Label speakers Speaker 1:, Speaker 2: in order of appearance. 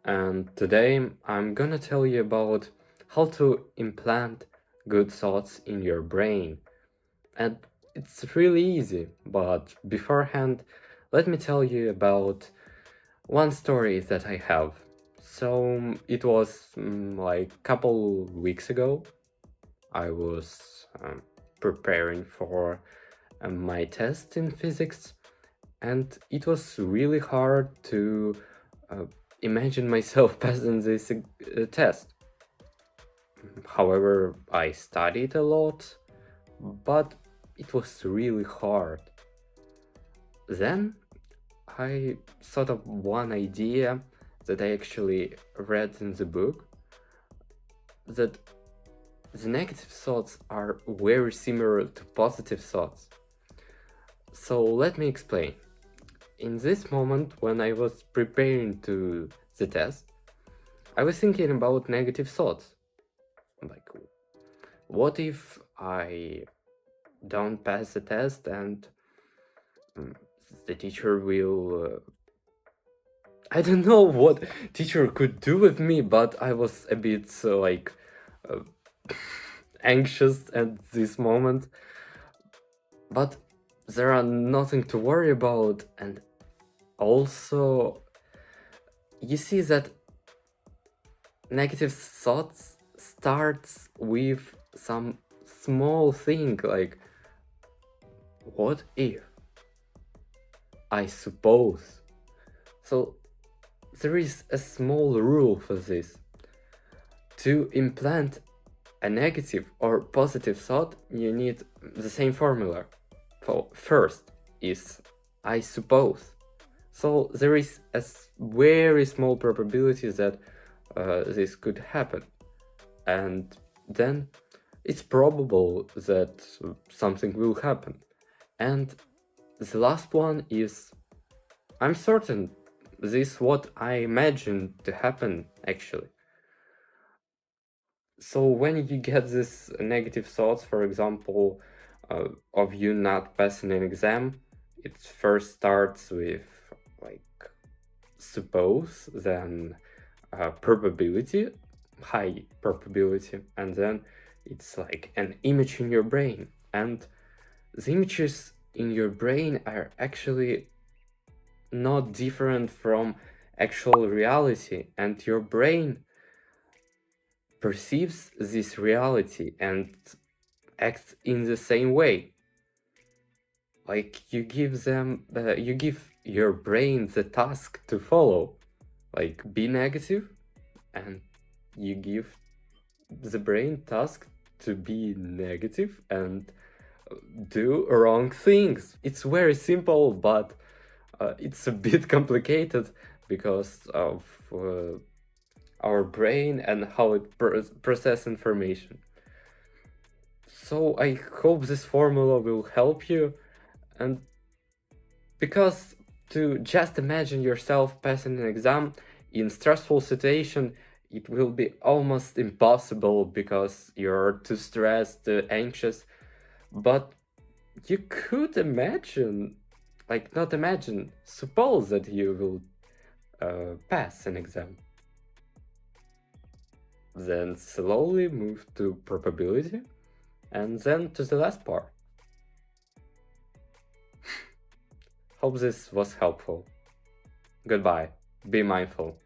Speaker 1: and today I'm gonna tell you about how to implant good thoughts in your brain. And it's really easy, but beforehand, let me tell you about one story that I have. So it was like a couple weeks ago. I was preparing for my test in physics, and it was really hard to uh, imagine myself passing this test. However, I studied a lot, but it was really hard. Then I thought of one idea that I actually read in the book, that the negative thoughts are very similar to positive thoughts. So let me explain. In this moment, when I was preparing to the test, I was thinking about negative thoughts. Like, what if I don't pass the test and the teacher will... I don't know what teacher could do with me, but I was a bit uh, anxious at this moment. But there are nothing to worry about, and also you see that negative thoughts starts with some small thing like, what if, I suppose. So there is a small rule for this. To implant a negative or positive thought, you need the same formula. First is I suppose. So there is a very small probability that this could happen. And then it's probable that something will happen. And the last one is I'm certain this is what I imagine to happen actually. So when you get this negative thoughts, for example, of you not passing an exam, it first starts with like suppose, then probability, high probability, and then it's like an image in your brain. And the images in your brain are actually not different from actual reality, and your brain perceives this reality and acts in the same way. Like you give your brain the task to follow, like be negative, and you give the brain task to be negative and do wrong things. It's very simple, but it's a bit complicated because of our brain and how it processes information. So I hope this formula will help you, and because to just imagine yourself passing an exam in stressful situation, it will be almost impossible because you're too stressed, too anxious. But you could imagine, like not imagine, suppose that you will pass an exam. Then slowly move to probability, and then to the last part. Hope this was helpful. Goodbye. Be mindful.